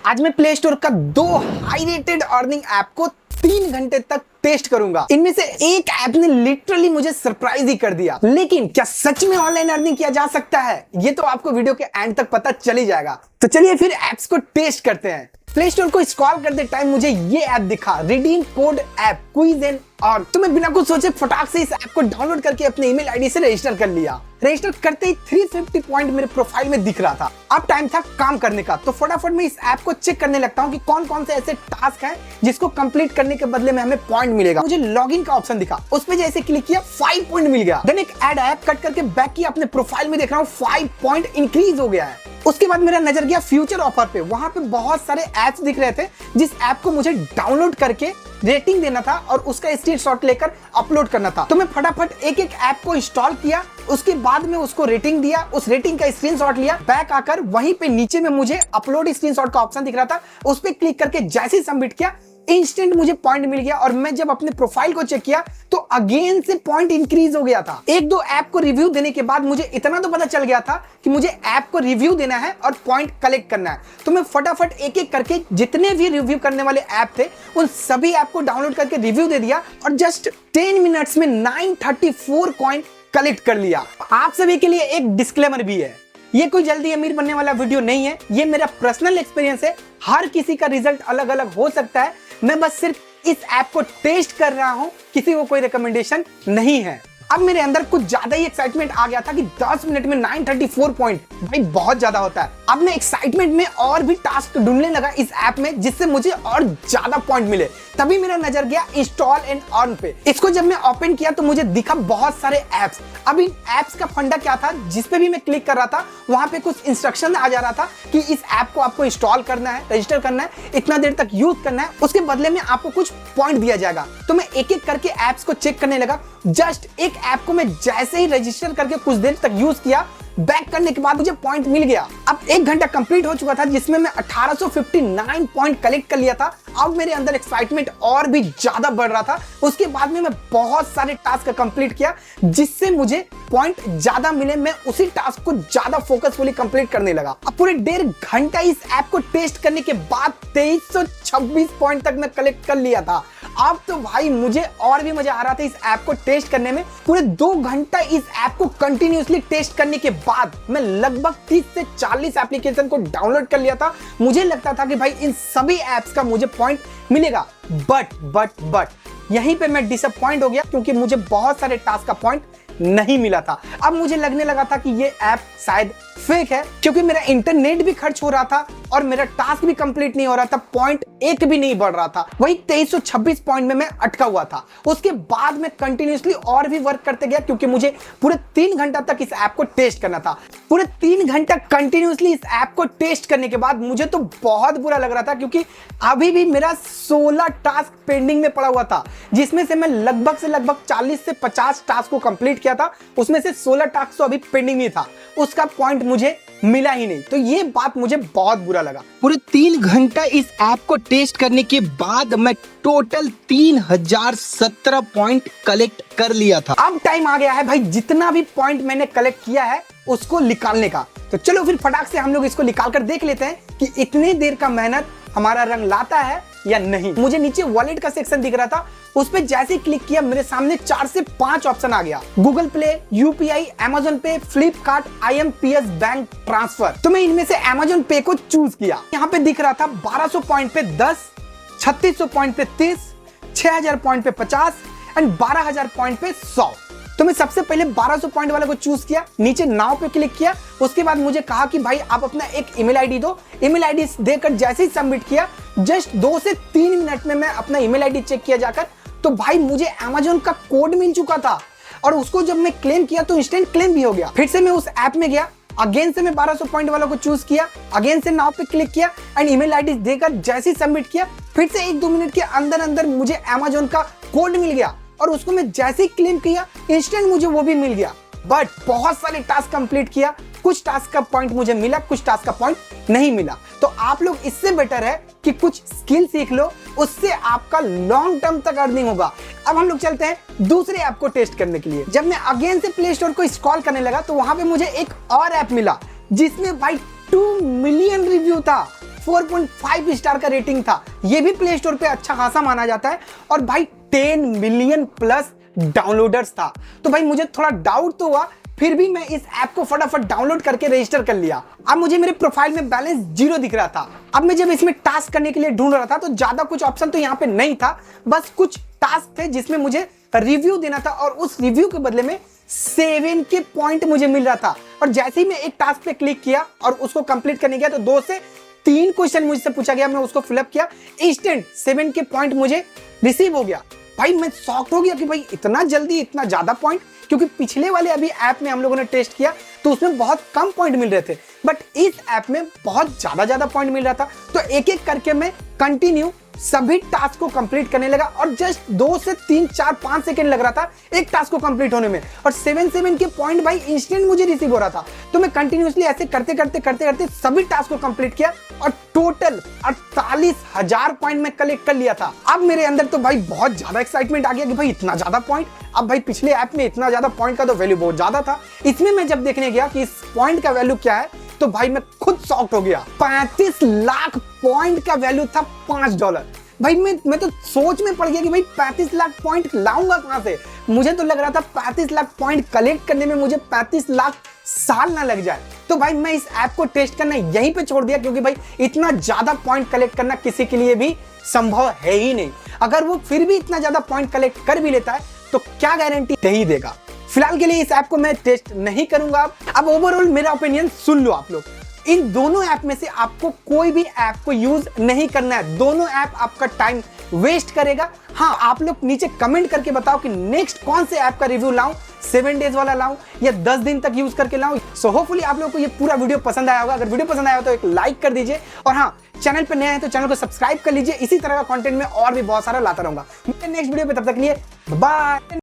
आज मैं play store का 2 हाई रेटेड अर्निंग ऐप को 3 घंटे तक टेस्ट करूंगा। इनमें से एक ऐप ने लिटरली मुझे सरप्राइज ही कर दिया। लेकिन क्या सच में ऑनलाइन अर्निंग किया जा सकता है, ये तो आपको वीडियो के एंड तक पता चल ही जाएगा। तो चलिए फिर ऐप्स को टेस्ट करते हैं। प्ले स्टोर को स्क्रॉल करते टाइम मुझे ये ऐप दिखा, redeem code app quiz and earn. तो मैं बिना कुछ सोचे फटाक से इस ऐप को डाउनलोड करके अपने ईमेल आईडी से रजिस्टर कर लिया। रजिस्टर करते ही 350 पॉइंट मेरे प्रोफाइल में दिख रहा था। अब टाइम था काम करने का, तो फटाफट मैं इस ऐप को चेक करने लगता हूँ कि कौन कौन से ऐसे टास्क हैं जिसको कंप्लीट करने के बदले में हमें पॉइंट मिलेगा। मुझे लॉगिन का ऑप्शन दिखा, उस पर जैसे क्लिक किया 5 पॉइंट मिल गया। देन एक ऐड आया, कट करके बैक किया, अपने प्रोफाइल में देख रहा हूँ 5 पॉइंट इंक्रीज हो गया है। उसके बाद मेरा नजर गया फ्यूचर ऑफर पे। वहां पे बहुत सारे ऐप्स दिख रहे थे जिस ऐप को मुझे डाउनलोड करके रेटिंग देना था और उसका स्क्रीनशॉट लेकर अपलोड करना था। तो मैं फटाफट एक एक ऐप को इंस्टॉल किया, उसके बाद में उसको रेटिंग दिया, उस रेटिंग का स्क्रीनशॉट लिया, बैक आकर वहीं पे नीचे में मुझे अपलोड स्क्रीनशॉट का ऑप्शन दिख रहा था, उस पर क्लिक करके जैसे ही सबमिट किया इंस्टेंट मुझे पॉइंट मिल गया। और मैं जब अपने प्रोफाइल को चेक किया तो अगेन से पॉइंट इंक्रीज हो गया था। एक दो ऐप को रिव्यू देने के बाद मुझे इतना तो पता चल गया था कि मुझे ऐप को रिव्यू देना है और पॉइंट कलेक्ट करना है। तो मैं फटाफट एक एक करके जितने भी रिव्यू करने वाले ऐप थे उन सभी ऐप को डाउनलोड करके रिव्यू दे दिया और जस्ट 10 मिनट्स में 934 कॉइन कलेक्ट कर लिया। आप सभी के लिए एक डिस्क्लेमर भी है, ये कोई जल्दी अमीर बनने वाला वीडियो नहीं है, ये मेरा पर्सनल एक्सपीरियंस है। हर किसी का रिजल्ट अलग अलग हो सकता है। मैं बस सिर्फ इस ऐप को टेस्ट कर रहा हूं, किसी को कोई रिकमेंडेशन नहीं है। अब मेरे अंदर कुछ ज्यादा ही एक्साइटमेंट आ गया था कि 10 मिनट में 934 पॉइंट, भाई बहुत ज्यादा होता है। अब मैं एक्साइटमेंट में और भी टास्क ढूंढने लगा इस ऐप में जिससे मुझे और ज्यादा पॉइंट मिले। तभी मेरा नजर गया इंस्टॉल एंड अर्न पे। इसको जब मैं ओपन किया तो मुझे दिखा बहुत सारे ऐप्स। अब इन ऐप्स का फंडा क्या था, जिस पे भी मैं क्लिक कर रहा था वहां पे कुछ इंस्ट्रक्शन आ जा रहा था कि इस ऐप को आपको इंस्टॉल करना है, रजिस्टर करना है, इतना देर तक यूज करना है, उसके बदले में आपको कुछ पॉइंट दिया जाएगा। तो मैं एक एक करके ऐप्स को चेक करने लगा। जस्ट एक ऐप को मैं जैसे ही रजिस्टर करके कुछ देर तक यूज किया, बैक करने के बाद मुझे पॉइंट मिल गया। अब 1 घंटा कंप्लीट हो चुका था जिसमें मैं 1859 पॉइंट कलेक्ट कर लिया था। अब मेरे अंदर एक्साइटमेंट और भी ज्यादा बढ़ रहा था। उसके बाद में मैं बहुत सारे टास्क कंप्लीट किया जिससे मुझे पॉइंट ज्यादा मिले। मैं उसी टास्क को ज्यादा फोकसफुली कंप्लीट करने लगा। अब पूरे 1.5 घंटा इस ऐप को टेस्ट करने के बाद 2326 पॉइंट तक मैं कलेक्ट कर लिया था। अब तो भाई मुझे और भी मजा आ रहा था इस ऐप को टेस्ट करने में। पूरे 2 घंटा इस ऐप को कंटिन्यूअसली टेस्ट करने के बाद मैं लगभग 30 से 40 एप्लीकेशन को डाउनलोड कर लिया था। मुझे लगता था कि भाई इन सभी ऐप्स का मुझे पॉइंट मिलेगा। बट यहीं पे मैं डिसअपॉइंट हो गया क्योंकि मुझे बहुत सारे टास्क का पॉइंट नहीं मिला था। अब मुझे लगने लगा था कि ये ऐप शायद फेक है क्योंकि मेरा इंटरनेट भी खर्च हो रहा था और मेरा टास्क भी कंप्लीट नहीं हो रहा था, पॉइंट एक भी नहीं बढ़ रहा था। वही 2326 पॉइंट में मैं अटका हुआ था। उसके बाद मैं कंटिन्यूअसली और भी वर्क करते गया क्योंकि मुझे पूरे 3 घंटा तक इस ऐप को टेस्ट करना था। पूरे 3 घंटा कंटिन्यूअसली इस ऐप को टेस्ट करने के बाद मुझे तो बहुत बुरा लग रहा था क्योंकि अभी भी मेरा 16 टास्क पेंडिंग में पड़ा हुआ था, जिसमें से मैं लगभग से लगभग 40 से 50 टास्क को कंप्लीट किया था। उसमें से 16 टास्क तो अभी पेंडिंग में था, उसका पॉइंट मुझे मिला ही नहीं। तो ये बात मुझे बहुत बुरा लगा। पूरे 3 घंटा इस ऐप को टेस्ट करने के बाद मैं टोटल 3017 पॉइंट कलेक्ट कर लिया था। अब टाइम आ गया है भाई जितना भी पॉइंट मैंने कलेक्ट किया है उसको निकालने का। तो चलो फिर फटाक से हम लोग इसको निकाल कर देख लेते हैं कि इतने देर का मेहनत हमारा रंग लाता है या नहीं। मुझे नीचे वॉलेट का सेक्शन दिख रहा था, उस पे जैसे ही क्लिक किया मेरे सामने 4 से 5 ऑप्शन आ गया। गूगल प्ले, यूपीआई, अमेज़न पे, फ्लिपकार्ट, IMPS बैंक ट्रांसफर। तो मैं इनमें से अमेज़न पे को चूज किया। यहाँ पे दिख रहा था 1200 पॉइंट पे 10, 3600 पॉइंट पे 30, 6000 पॉइंट पे 50 एंड 12000 पॉइंट पे 100। तो मैं सबसे पहले 1200 पॉइंट वाले को चूज किया, नीचे नाउ पे क्लिक किया। उसके बाद मुझे कहा कि भाई आप अपना एक ईमेल आईडी दो। ईमेल आईडी देकर जैसे ही सबमिट किया, जस्ट 2 से 3 मिनट में मैं अपना ईमेल आईडी चेक किया जाकर, तो भाई मुझे अमेज़न का कोड मिल चुका था और उसको जब मैं क्लेम किया तो इंस्टेंट क्लेम भी हो गया। फिर से मैं उस ऐप में गया, अगेन से मैं 1200 पॉइंट वाला को चूज किया, अगेन से नाउ पे क्लिक किया एंड ईमेल आईडी देकर जैसे ही सबमिट किया, फिर से 1-2 मिनट के अंदर अंदर मुझे अमेज़न का कोड मिल गया और उसको मैं जैसे ही क्लेम किया इंस्टेंट मुझे वो भी मिल गया। बट बहुत सारे टास्क कंप्लीट किया, कुछ टास्क का पॉइंट मुझे मिला, कुछ टास्क का पॉइंट नहीं मिला। तो आप लोग इससे बेटर है कि कुछ स्किल सीख लो, उससे आपका लॉन्ग टर्म तक अर्निंग होगा। अब हम लोग चलते हैं दूसरे ऐप को टेस्ट करने के लिए। जब मैं अगेन से प्ले स्टोर को स्क्रॉल करने लगा तो वहां पे मुझे एक और ऐप मिला जिसमें भाई 2 मिलियन रिव्यू था। 4.5 स्टार का रेटिंग था। ये भी प्ले स्टोर पे अच्छा खासा माना जाता है और भाई 10 मिलियन प्लस डाउनलोडर्स था। तो भाई मुझे थोड़ा डाउट तो हुआ, फिर भी मैं इस ऐप को फटाफट डाउनलोड करके रजिस्टर कर लिया। अब मुझे मेरे प्रोफाइल में बैलेंस 0 दिख रहा था। अब मैं जब इसमें टास्क करने के लिए ढूंढ रहा था तो ज्यादा कुछ ऑप्शन तो यहाँ पे नहीं था, बस कुछ टास्क थे जिसमें मुझे रिव्यू देना था और उस रिव्यू के बदले में 7 के पॉइंट मुझे मिल रहा था। और जैसे ही मैं एक टास्क पे क्लिक किया और उसको कंप्लीट करने गया तो 2 से 3 क्वेश्चन मुझसे पूछा गया, मैं उसको फिलअप किया, इंस्टेंट 7 के पॉइंट मुझे रिसीव हो गया। भाई मैं शॉक्ड हो गया कि भाई इतना जल्दी इतना ज्यादा पॉइंट, क्योंकि पिछले वाले अभी ऐप में हम लोगों ने टेस्ट किया तो उसमें बहुत कम पॉइंट मिल रहे थे, बट इस ऐप में बहुत ज्यादा पॉइंट मिल रहा था। तो एक एक करके मैं कंटिन्यू सभी टास्क को कंप्लीट करने लगा और जस्ट 2 से 3 4 5 सेकंड लग रहा था एक टास्क को कंप्लीट होने में, और 7 के पॉइंट भाई इंस्टेंट मुझे रिसीव हो रहा था। तो मैं कंटिन्यूअसली ऐसे करते करते सभी टास्क को कंप्लीट किया और टोटल 48,000 पॉइंट मैं कलेक्ट कर लिया था। अब मेरे अंदर तो भाई बहुत ज्यादा एक्साइटमेंट आ गया कि भाई इतना ज्यादा पॉइंट। अब भाई पिछले ऐप में इतना ज्यादा पॉइंट का तो वैल्यू बहुत ज्यादा था, इसमें मैं जब देखने गया कि इस पॉइंट का वैल्यू क्या है तो भाई मैं खुद शॉक्ड हो गया। 35 लाख पॉइंट का वैल्यू था $5। भाई मैं तो सोच में पड़ गया कि भाई 35 लाख पॉइंट लाऊंगा कहां से। मुझे तो लग रहा था 35 लाख पॉइंट कलेक्ट करने में मुझे 35 लाख साल ना लग जाए। तो भाई मैं इस ऐप को टेस्ट करना यहीं पे छोड़ दिया, क्योंकि भाई इतना ज्यादा पॉइंट कलेक्ट करना किसी के लिए भी संभव है ही नहीं। अगर वो फिर भी इतना ज्यादा पॉइंट कलेक्ट कर भी लेता है तो क्या गारंटी दे ही देगा। फिलहाल के लिए इस ऐप को मैं टेस्ट नहीं करूंगा। अब ओवरऑल मेरा ओपिनियन सुन लो आप लोग। इन दोनों ऐप में से आपको कोई भी ऐप को यूज नहीं करना है, दोनों ऐप आपका टाइम वेस्ट करेगा। हाँ, आप लोग नीचे कमेंट करके बताओ कि नेक्स्ट कौन से ऐप का रिव्यू लाऊं, 7 डेज वाला लाऊं या 10 दिन तक यूज करके लाऊं। सो होपफुली आप लोगों को ये पूरा वीडियो पसंद आया होगा। अगर वीडियो पसंद आया हो तो एक लाइक कर दीजिए, और हाँ, चैनल पर नए हैं तो चैनल को सब्सक्राइब कर लीजिए। इसी तरह का कंटेंट में और भी बहुत सारा लाता रहूंगा। नेक्स्ट वीडियो पे, तब तक के लिए बाय।